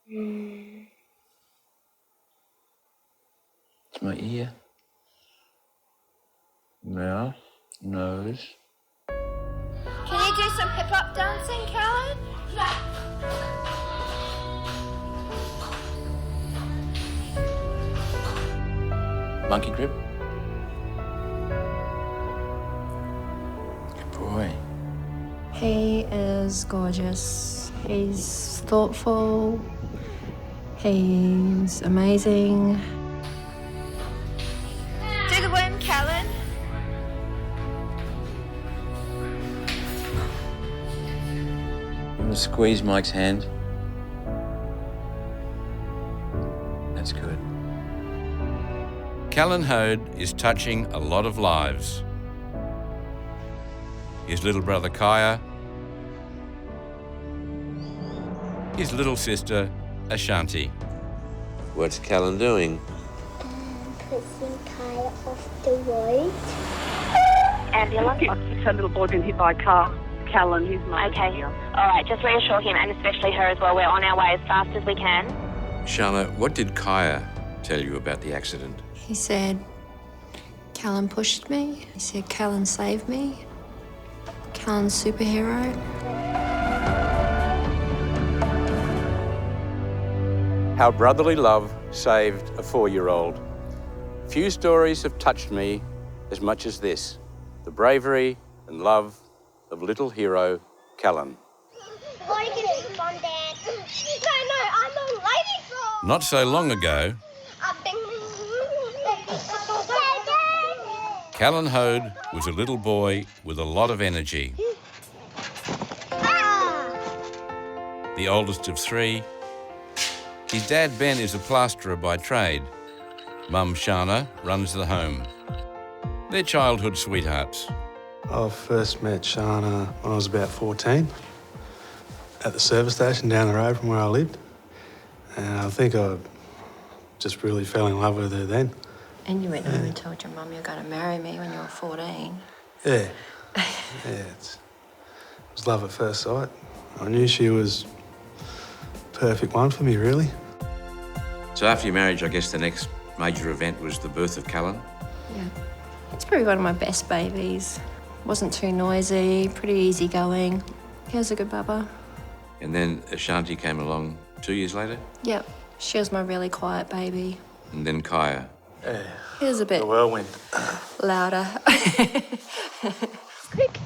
It's my ear, mouth, nose. Can you do some hip-hop dancing, Calyn? Monkey grip. Good boy. He is gorgeous. He's thoughtful. He's amazing. Do the worm, Calyn. I'm gonna squeeze Mike's hand. That's good. Calyn Hoad is touching a lot of lives. His little brother Kaya, his little sister Ashanti. What's Calyn doing? Pushing Kaya off the road. Ambulance. Her little boy been hit by a car. Calyn, his mum. Okay. All right, just reassure him, and especially her as well. We're on our way as fast as we can. Shana, what did Kaya tell you about the accident? He said, Calyn pushed me. He said, Calyn saved me. Calyn's superhero. How brotherly love saved a 4-year-old. Few stories have touched me as much as this, the bravery and love of little hero Calyn. Not so long ago, Calyn Hoad was a little boy with a lot of energy. The oldest of 3, his dad Ben is a plasterer by trade. Mum Shana runs the home. They're childhood sweethearts. I first met Shana when I was about 14 at the service station down the road from where I lived. And I think I just really fell in love with her then. And you went home and told your mum you were going to marry me when you were 14. Yeah. It was love at first sight. I knew she was the perfect one for me, really. So after your marriage, I guess the next major event was the birth of Calyn? Yeah. It's probably one of my best babies. Wasn't too noisy, pretty easygoing. He was a good bubba. And then Ashanti came along 2 years later? Yep. She was my really quiet baby. And then Kaya? Yeah. He was a bit The whirlwind. louder. Quick.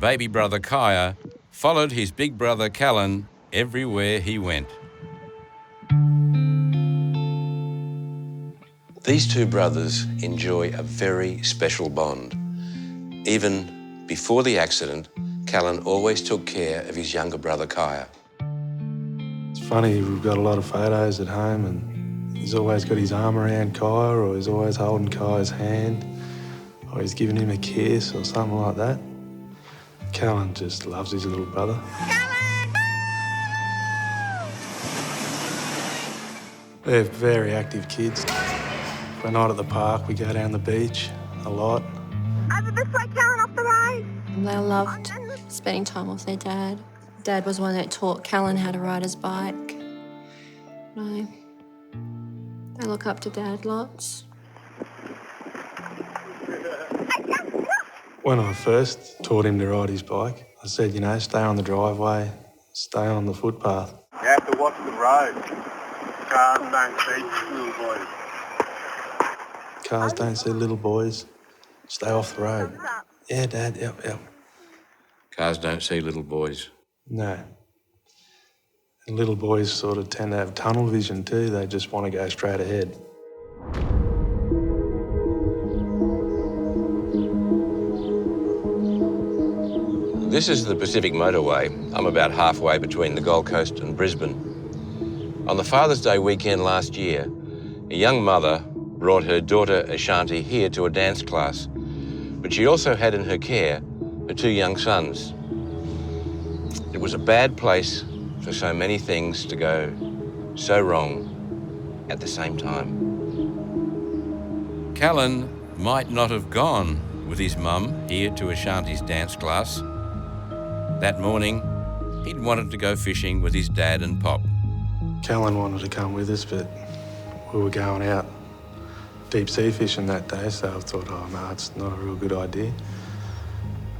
Baby brother Kaya followed his big brother Calyn everywhere he went. These two brothers enjoy a very special bond. Even before the accident, Calyn always took care of his younger brother Kaya. It's funny, we've got a lot of photos at home and he's always got his arm around Kaya, or he's always holding Kaya's hand, or he's giving him a kiss or something like that. Calyn just loves his little brother. They're very active kids. If we're not at the park, we go down the beach a lot. Over this way, Calyn, off the road. And they loved spending time with their dad. Dad was one that taught Calyn how to ride his bike. No. They look up to Dad lots. When I first taught him to ride his bike, I said, you know, stay on the driveway, stay on the footpath. You have to watch the road. Cars don't see little boys. Cars don't see little boys. Stay off the road. Yeah, Dad, yep. Cars don't see little boys. No. And little boys sort of tend to have tunnel vision too. They just want to go straight ahead. This is the Pacific Motorway. I'm about halfway between the Gold Coast and Brisbane. On the Father's Day weekend last year, a young mother brought her daughter Ashanti here to a dance class, but she also had in her care her 2 young sons. It was a bad place for so many things to go so wrong at the same time. Calyn might not have gone with his mum here to Ashanti's dance class. That morning, he'd wanted to go fishing with his dad and Pop. Calyn wanted to come with us, but we were going out deep sea fishing that day, so I thought, oh no, it's not a real good idea.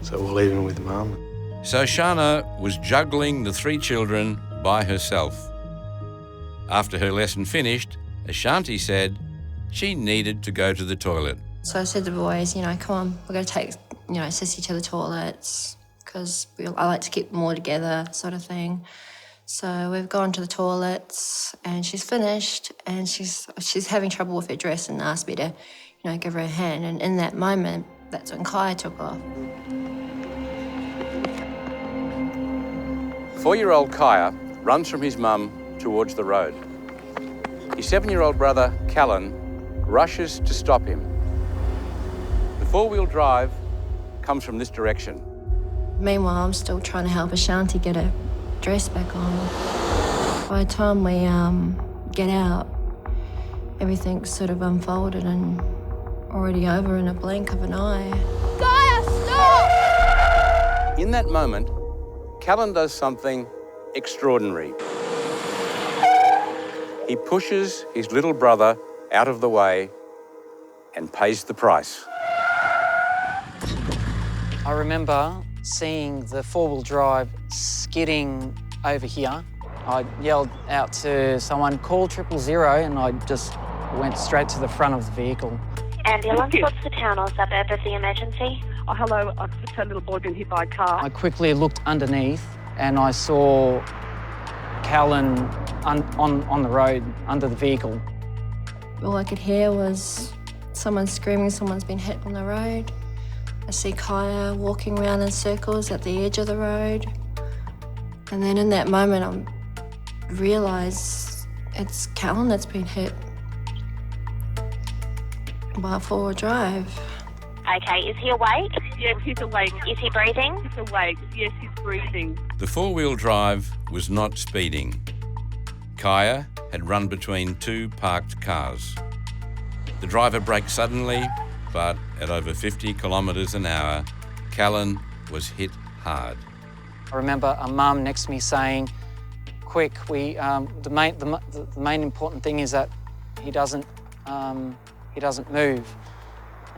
So we'll leave him with Mum. So Shana was juggling the 3 children by herself. After her lesson finished, Ashanti said she needed to go to the toilet. So I said to the boys, come on, we're going to take, Sissy to the toilets because I like to keep them all together sort of thing. So we've gone to the toilets and she's finished and she's having trouble with her dress and asked me to, give her a hand. And in that moment, that's when Kaya took off. 4-year-old Kaya runs from his mum towards the road. His 7-year-old brother, Calyn, rushes to stop him. The 4-wheel drive comes from this direction. Meanwhile, I'm still trying to help Ashanti get her dress back on. By the time we get out, everything's sort of unfolded and already over in a blink of an eye. Kaya, stop! In that moment, Calyn does something extraordinary. He pushes his little brother out of the way and pays the price. I remember seeing the 4-wheel drive skidding over here. I yelled out to someone, call 000, and I just went straight to the front of the vehicle. Ambulance, what's the town or suburb of the emergency? Oh, hello, I've just had a little boy been hit by a car. I quickly looked underneath and I saw Calyn on the road, under the vehicle. All I could hear was someone screaming, someone's been hit on the road. I see Kaya walking around in circles at the edge of the road. And then in that moment, I realise it's Calyn that's been hit by a 4-wheel drive. Okay, is he awake? Yes, he's awake. Is he breathing? He's awake. Yes, he's breathing. The 4-wheel drive was not speeding. Kaya had run between 2 parked cars. The driver braked suddenly, but at over 50 kilometres an hour, Calyn was hit hard. I remember a mum next to me saying, quick, the main important thing is that he doesn't move.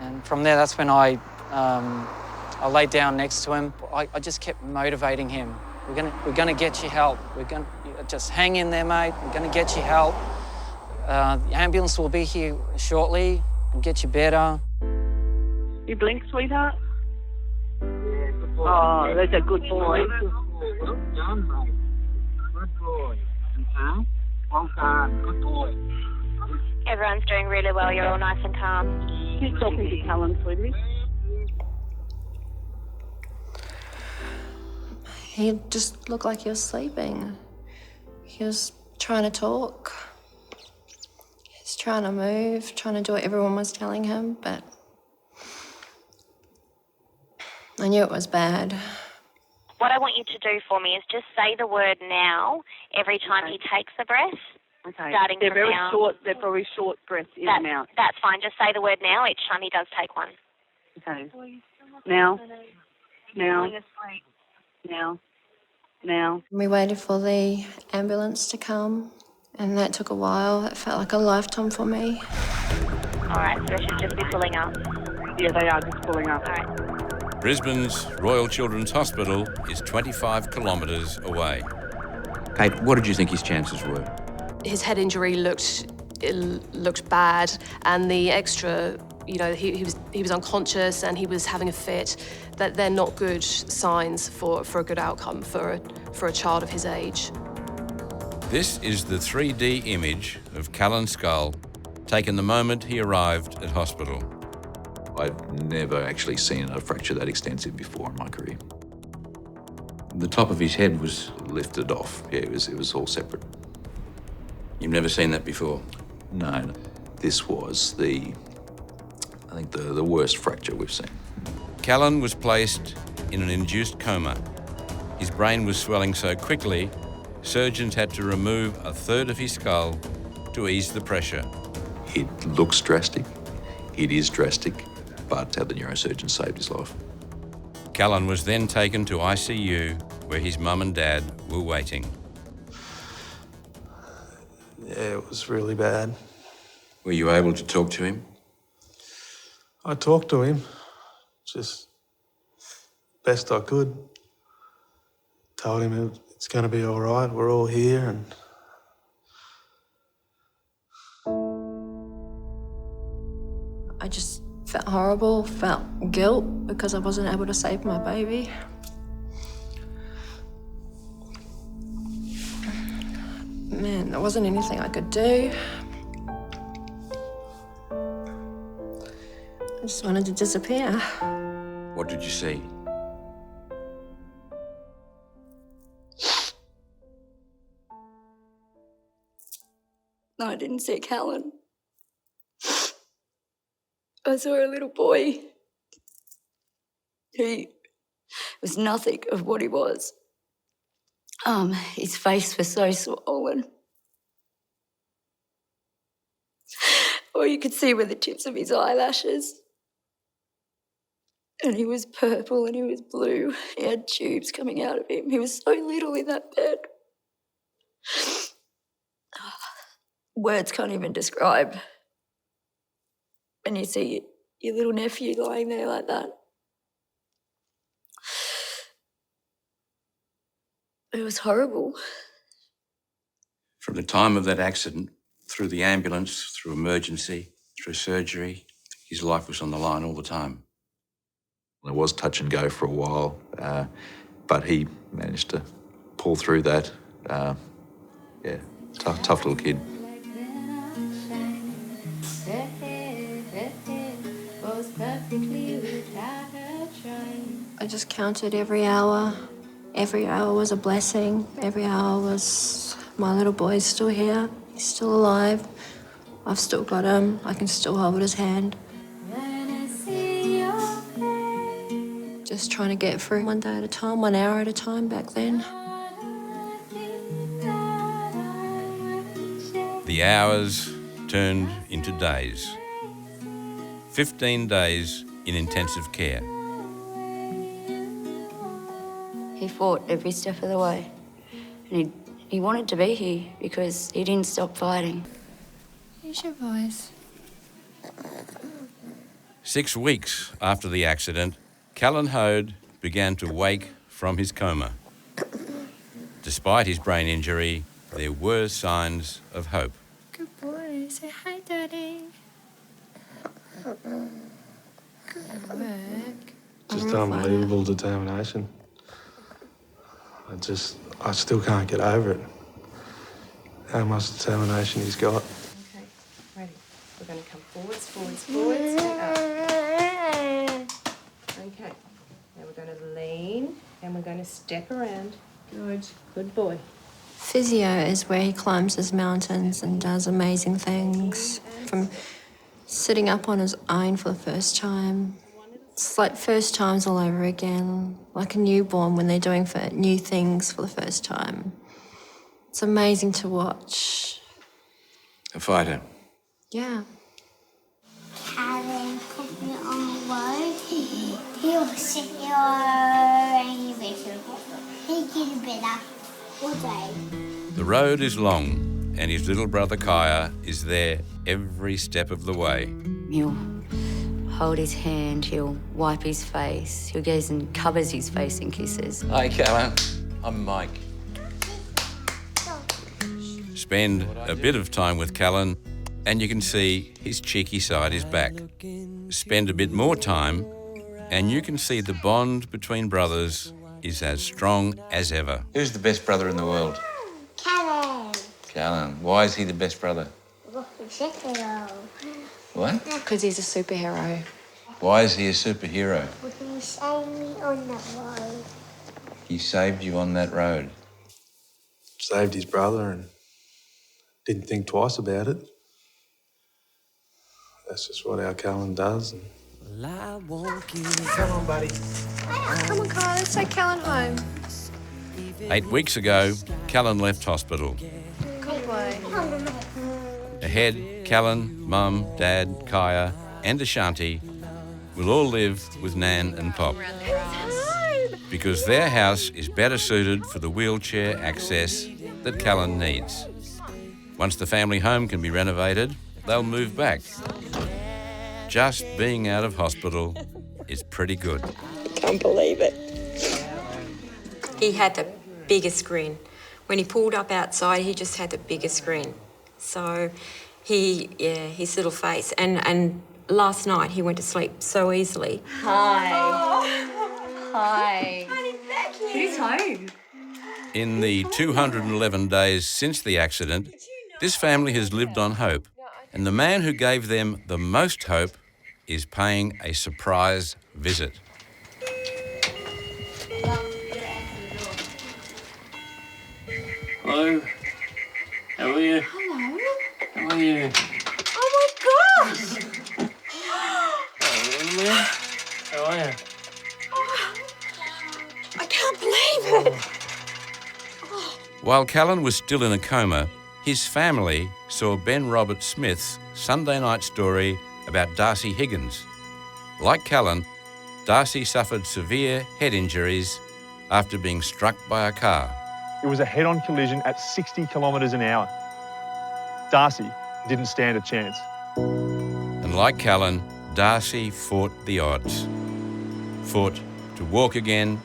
And from there, that's when I laid down next to him. I just kept motivating him. We're gonna get you help. Just hang in there, mate. We're gonna get you help. The ambulance will be here shortly and get you better. You blink, sweetheart? Yeah, good boy. Oh, that's a good boy. Well done, mate. Good boy. Okay. Well done. Good boy. Everyone's doing really well. You're all nice and calm. He's talking to Calyn, sweetie. He just looked like he was sleeping. He was trying to talk. He was trying to move, trying to do what everyone was telling him, but I knew it was bad. What I want you to do for me is just say the word now every time he takes a breath. Okay. Starting they're from very now. short. They're very short breaths in and out. That's fine. Just say the word now each time he does take one. Okay. Now. Now. Now. Now. We waited for the ambulance to come, and that took a while. It felt like a lifetime for me. All right, so they should just be pulling up. Yeah, they are just pulling up. All right. Brisbane's Royal Children's Hospital is 25 kilometres away. Kate, what did you think his chances were? His head injury looked bad, and the extra, he was unconscious and he was having a fit. That they're not good signs for a good outcome for a child of his age. This is the 3D image of Calyn's skull, taken the moment he arrived at hospital. I've never actually seen a fracture that extensive before in my career. The top of his head was... Lifted off. Yeah, it was all separate. You've never seen that before? No. This was the worst fracture we've seen. Calyn was placed in an induced coma. His brain was swelling so quickly, surgeons had to remove a third of his skull to ease the pressure. It looks drastic. It is drastic, but the neurosurgeon saved his life. Calyn was then taken to ICU, where his mum and dad were waiting. Yeah, it was really bad. Were you able to talk to him? I talked to him, just best I could. Told him it's going to be all right, we're all here, and I just felt horrible, felt guilt because I wasn't able to save my baby. Man, there wasn't anything I could do. I just wanted to disappear. What did you see? No, I didn't see Calyn. I saw a little boy. He was nothing of what he was. His face was so swollen. All you could see were the tips of his eyelashes. And he was purple and he was blue. He had tubes coming out of him. He was so little in that bed. Words can't even describe. And you see your little nephew lying there like that. It was horrible. From the time of that accident, through the ambulance, through emergency, through surgery, his life was on the line all the time. It was touch and go for a while, but he managed to pull through that. Yeah, tough little kid. I just counted every hour. Every hour was a blessing. Every hour was, my little boy's still here. He's still alive. I've still got him. I can still hold his hand. Just trying to get through one day at a time, 1 hour at a time back then. The hours turned into days. 15 days in intensive care. He fought every step of the way. And he wanted to be here because he didn't stop fighting. Here's your voice. 6 weeks after the accident, Calyn Hoad began to wake from his coma. Despite his brain injury, there were signs of hope. Good boy. Say hi, Daddy. Good work. just unbelievable determination. I still can't get over it. How much determination he's got. Okay, ready. We're going to come forwards, and up. Okay, now we're going to lean and we're going to step around. Good boy. Physio is where he climbs his mountains and does amazing things. From sitting up on his own for the first time. It's like first times all over again, like a newborn when they're doing new things for the first time. It's amazing to watch. A fighter. Yeah. Calyn put me on the road. He was sitting here and he did better all day. The road is long, and his little brother Kaya is there every step of the way. He'll hold his hand, he'll wipe his face, he goes and covers his face in kisses. Hi, Calyn. I'm Mike. Spend a bit of time with Calyn, and you can see his cheeky side is back. Spend a bit more time, and you can see the bond between brothers is as strong as ever. Who's the best brother in the world? Calyn. Calyn. Why is he the best brother? What? Because he's a superhero. Why is he a superhero? He saved me on the road. He saved you on that road. Saved his brother and didn't think twice about it. That's just what our Calyn does. Come on, buddy. Come on, Kyle, let's take Calyn home. 8 weeks ago, Calyn left hospital. Good boy. Ahead, Calyn, Mum, Dad, Kaya and Ashanti will all live with Nan and Pop. Because their house is better suited for the wheelchair access that Calyn needs. Once the family home can be renovated, they'll move back. Just being out of hospital is pretty good. Can't believe it. He had the biggest grin. When he pulled up outside, he just had the biggest grin. So his little face. And last night he went to sleep so easily. Hi. Hi. Who's home? In the 211 days since the accident, this family has lived on hope, and the man who gave them the most hope is paying a surprise visit. Hello. How are you? Hello. How are you? Oh my gosh! Hello, how are you? I can't believe it. While Calyn was still in a coma, his family saw Ben Robert Smith's Sunday night story about Darcy Higgins. Like Calyn, Darcy suffered severe head injuries after being struck by a car. It was a head-on collision at 60 kilometres an hour. Darcy didn't stand a chance. And like Calyn, Darcy fought the odds. Fought to walk again,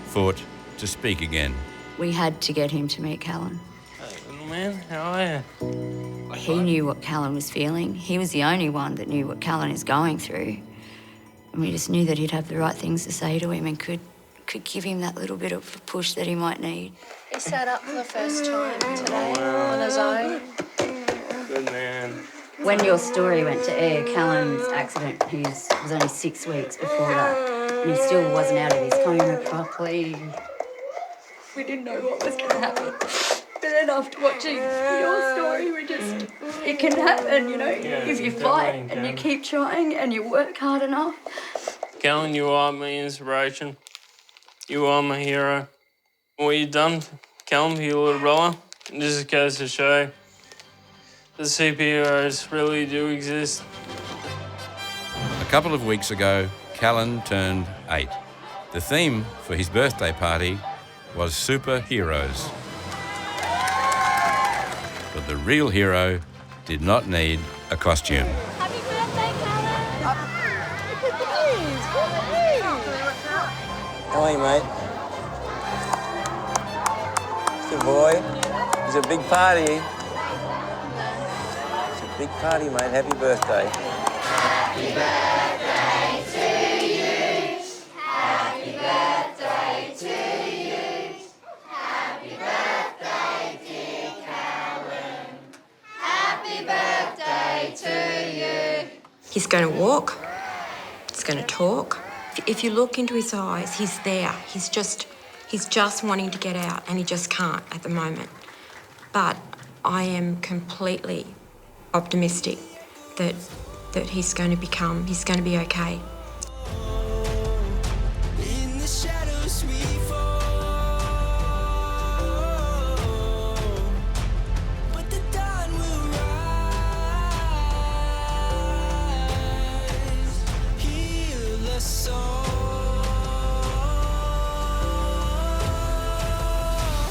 fought to speak again. We had to get him to meet Calyn. Hey, little man, how are you? He knew what Calyn was feeling. He was the only one that knew what Calyn is going through. And we just knew that he'd have the right things to say to him and could give him that little bit of a push that he might need. He sat up for the first time today on his own. Good man. When your story went to air, Calyn's accident, he was only 6 weeks before that, and he still wasn't out of his coma properly. We didn't know what was going to happen. But then after watching your story, it can happen, you know, if you fight and you keep trying and you work hard enough. Calyn, you are my inspiration. You are my hero. What you've done, Calyn, for your little brother, it just goes to show the superheroes really do exist. A couple of weeks ago, Calyn turned 8. The theme for his birthday party was superheroes. But the real hero did not need a costume. Happy birthday, Calyn! How are you, mate? Good boy. It's a big party. It's a big party, mate. Happy birthday. Happy birthday to you. Happy birthday to you. Happy birthday, dear Calyn. Happy birthday to you. He's going to walk. He's going to talk. If you look into his eyes, he's there. He's just wanting to get out, and he just can't at the moment. But I am completely optimistic that he's going to be okay. In the shadows we fall, but the dawn will rise, heal us all.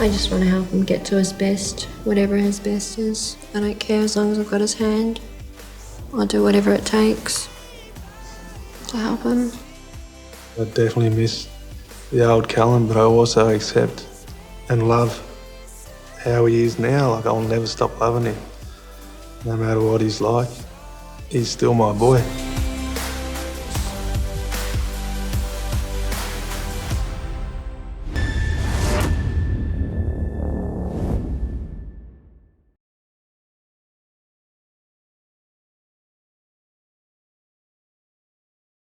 I just want to help him get to his best, whatever his best is. I don't care as long as I've got his hand. I'll do whatever it takes to help him. I definitely miss the old Calyn, but I also accept and love how he is now. Like, I'll never stop loving him. No matter what he's like, he's still my boy.